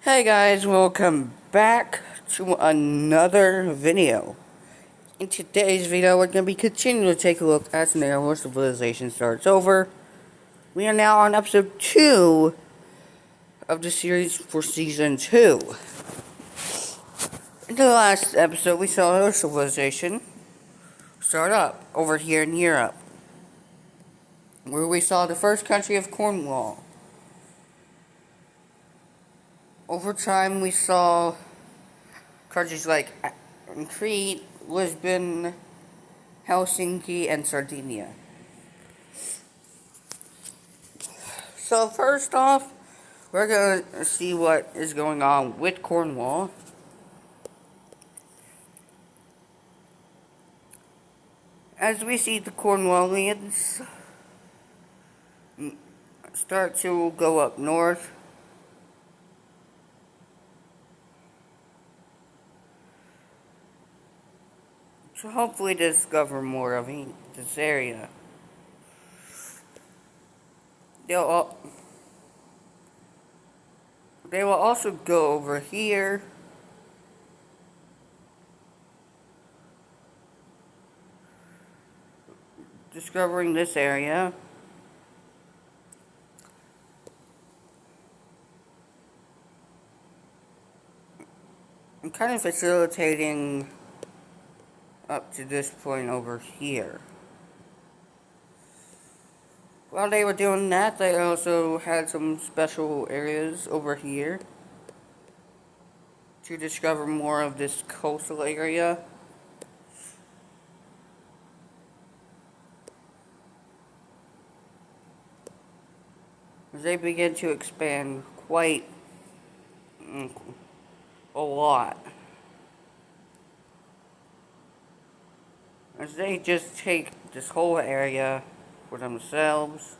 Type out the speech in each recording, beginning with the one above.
Hey guys, welcome back to another video. In today's video, we're going to be continuing to take a look at Scenario where Civilization starts over. We are now on episode 2 of the series for season 2. In the last episode, we saw our civilization start up over here in Europe, where we saw the first country of Cornwall. Over time, we saw countries like Crete, Lisbon, Helsinki, and Sardinia. So first off, we're going to see what is going on with Cornwall. As we see the Cornwallians start to go up north, to hopefully discover more of this area. They will also go over here discovering this area. I'm kind of facilitating up to this point over here. While they were doing that, they also had some special areas over here to discover more of this coastal area. As they begin to expand quite a lot. As they just take this whole area for themselves.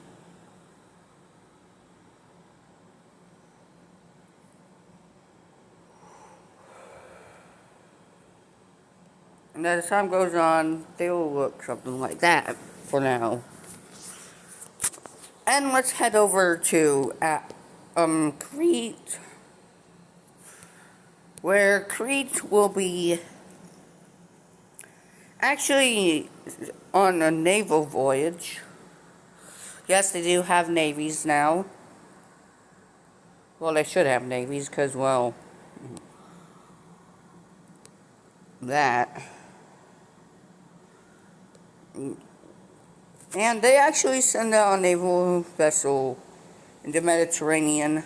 And as time goes on, they will look something like that for now. And let's head over to Crete, where Crete will be actually on a naval voyage. Yes, they do have navies now. Well, they should have navies, because, well, that. And they actually send out a naval vessel in the Mediterranean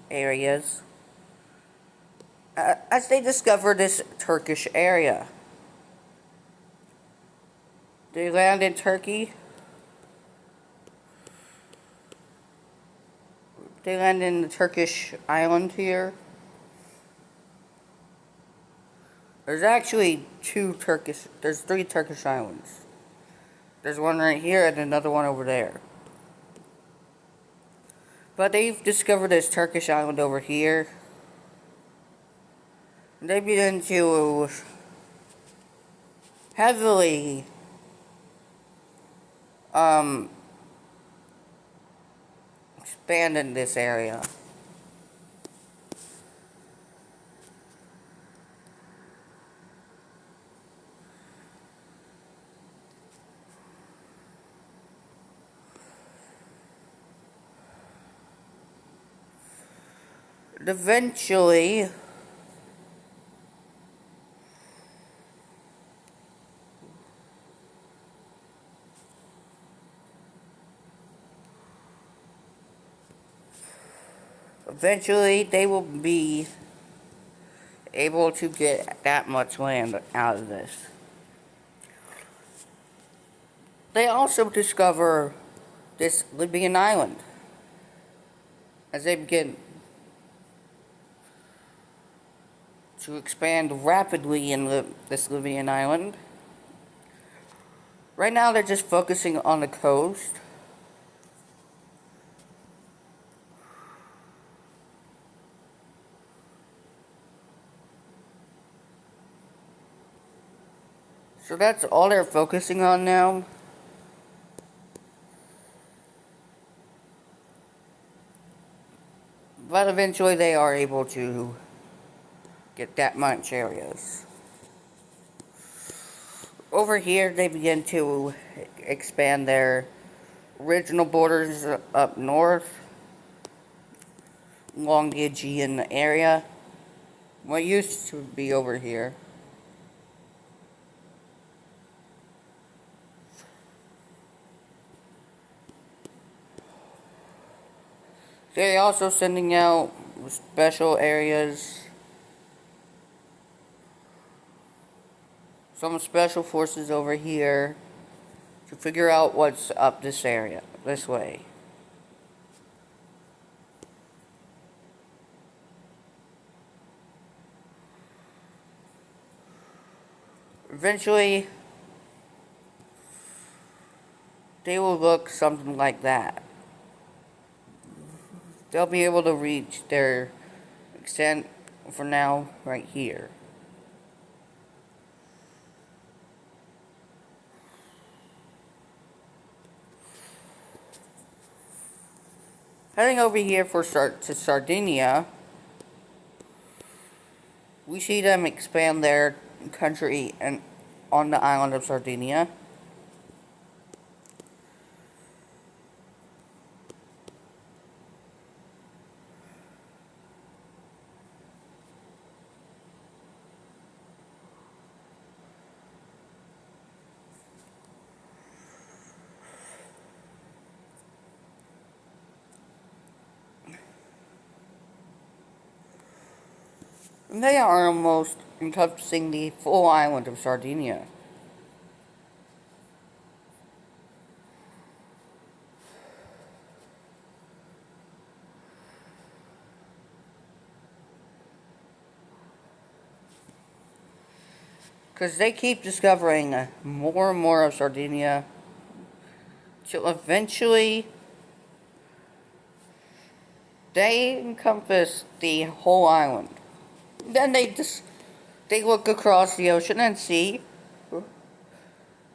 areas as they discover this Turkish area. They land in Turkey. They land in the Turkish island here. There's actually there's 3 Turkish islands. There's one right here and another one over there. But they've discovered this Turkish island over here. They begin to heavily expand in this area. Eventually, they will be able to get that much land out of this. They also discover this Libyan island as they begin to expand rapidly in this Libyan island. Right now they're just focusing on the coast. So that's all they're focusing on now. But eventually they are able to get that much areas. Over here they begin to expand their original borders up north along the Aegean area. What used to be over here. They're also sending out special areas. Some special forces over here to figure out what's up this area, this way. Eventually, they will look something like that. They'll be able to reach their extent for now right here. Heading over here to Sardinia, we see them expand their country and on the island of Sardinia. They are almost encompassing the full island of Sardinia. Because they keep discovering more and more of Sardinia till eventually they encompass the whole island. Then they look across the ocean and see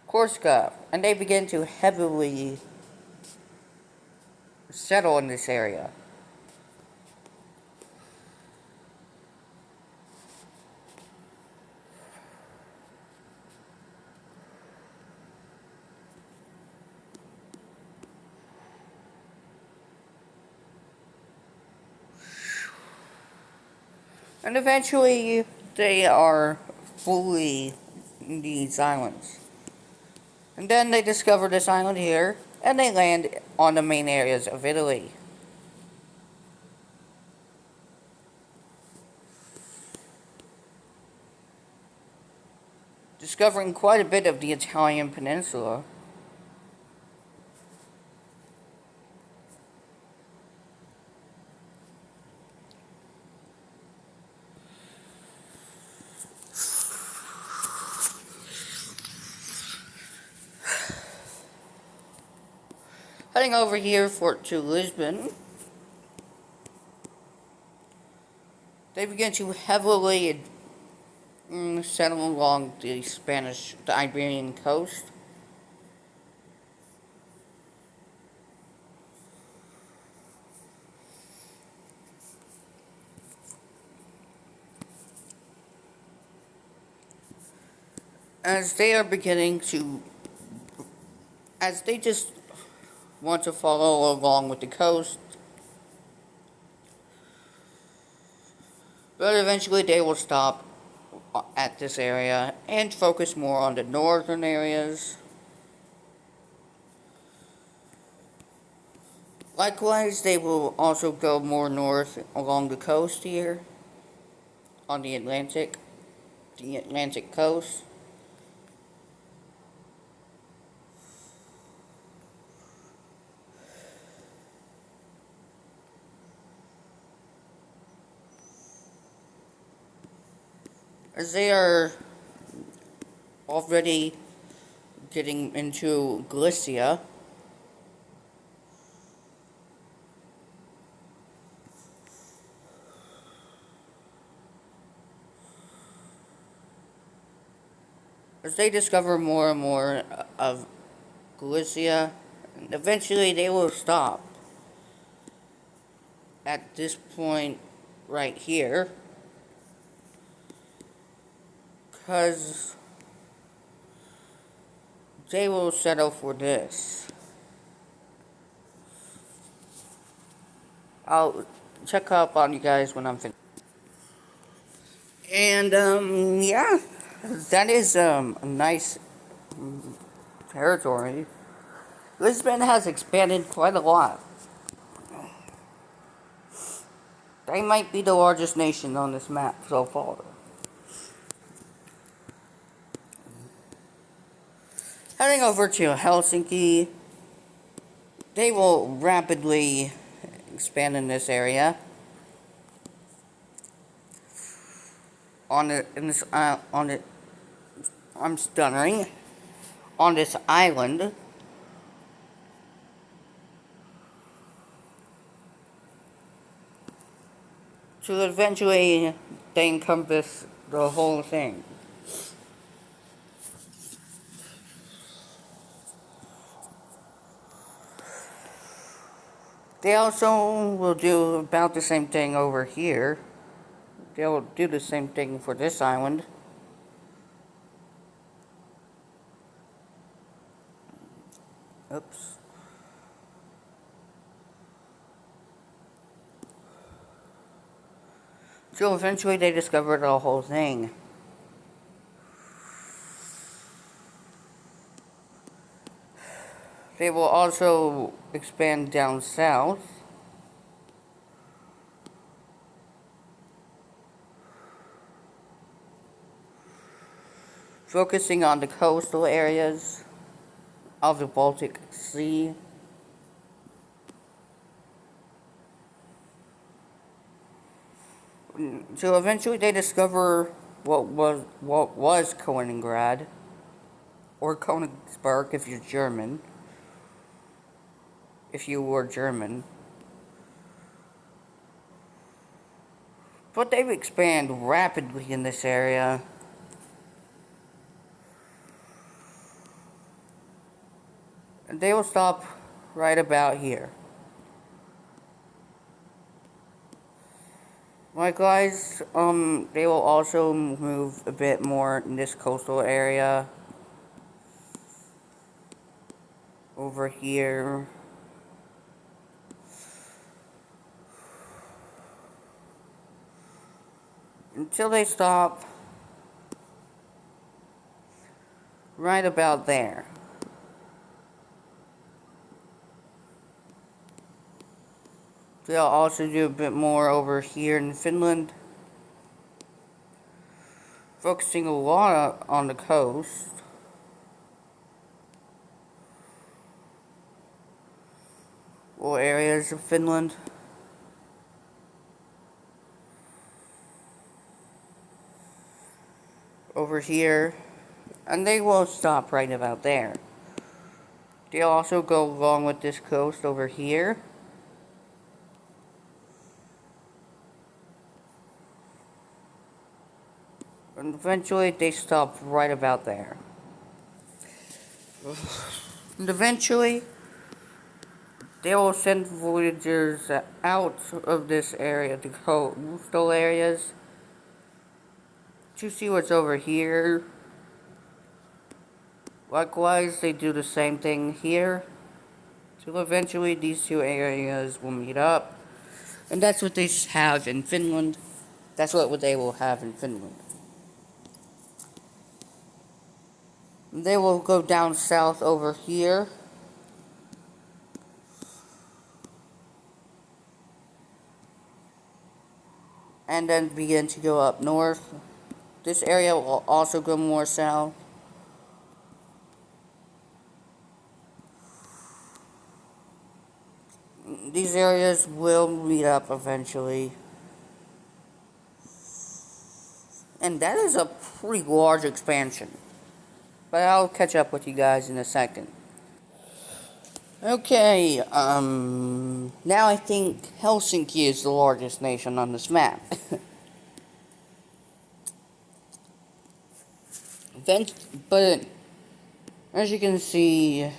Corsica, and they begin to heavily settle in this area. And eventually, they are fully in these islands. And then they discover this island here, and they land on the main areas of Italy. Discovering quite a bit of the Italian peninsula. Heading over here to Lisbon, they begin to heavily settle along the Iberian coast. As they just want to follow along with the coast, but eventually they will stop at this area and focus more on the northern areas. Likewise, they will also go more north along the coast here on the Atlantic coast. As they are already getting into Galicia, as they discover more and more of Galicia, and eventually they will stop. at this point right here, because they will settle for this. I'll check up on you guys when I'm finished. And, yeah, that is, a nice territory. Lisbon has expanded quite a lot. They might be the largest nation on this map so far. Heading over to Helsinki, they will rapidly expand in this area. I'm stuttering. On this island. To eventually they encompass the whole thing. They also will do about the same thing over here. They'll do the same thing for this island. Oops. So eventually they discovered the whole thing. They will also expand down south. Focusing on the coastal areas of the Baltic Sea. So eventually they discover what was Kaliningrad, or Königsberg if you're German. If you were German. But they've expanded rapidly in this area. And they will stop right about here. Likewise, they will also move a bit more in this coastal area. Over here. Until they stop right about there. They'll also do a bit more over here in Finland, focusing a lot on the coast. Or areas of Finland. Over here, and they will stop right about there. They'll also go along with this coast over here. And eventually they stop right about there. And eventually they will send voyagers out of this area, the coastal areas, to see what's over here. Likewise, they do the same thing here. So eventually these two areas will meet up. And that's what they have in Finland. That's what they will have in Finland. They will go down south over here. And then begin to go up north. This area will also go more south. These areas will meet up eventually. And that is a pretty large expansion. But I'll catch up with you guys in a second. Okay, now I think Helsinki is the largest nation on this map. But as you can see,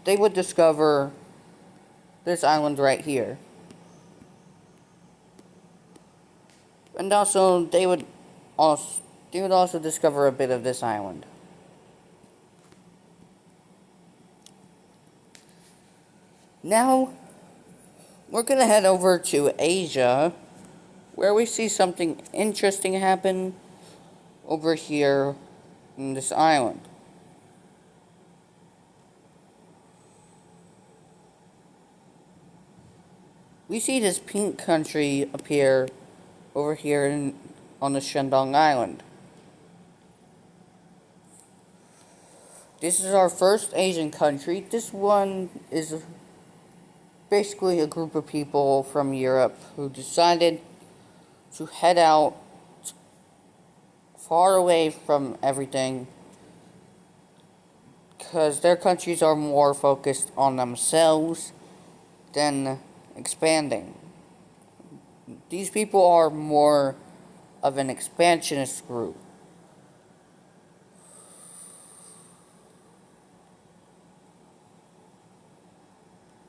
they would discover this island right here. And also they would also discover a bit of this island. Now we're gonna head over to Asia, where we see something interesting happen over here in this island. We see this pink country appear over here on the Shandong Island. This is our first Asian country. This one is basically a group of people from Europe who decided to head out far away from everything because their countries are more focused on themselves than expanding. These people are more of an expansionist group.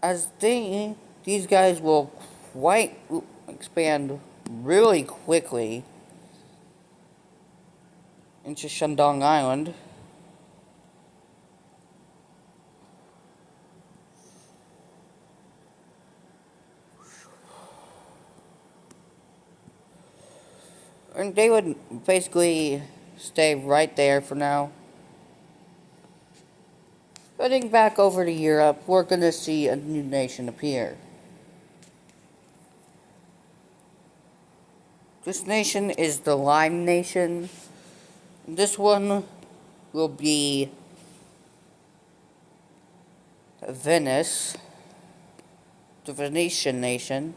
As these guys will quite expand really quickly into Shandong Island. And they would basically stay right there for now. Heading back over to Europe, we're going to see a new nation appear. This nation is the Lime Nation. This one will be Venice, the Venetian nation,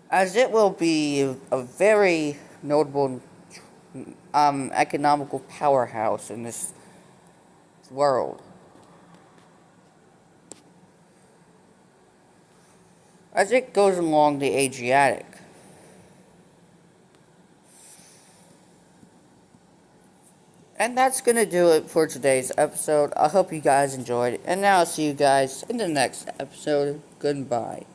as it will be a very notable economical powerhouse in this world. As it goes along the Adriatic. And that's gonna do it for today's episode. I hope you guys enjoyed, and now I'll see you guys in the next episode. Goodbye.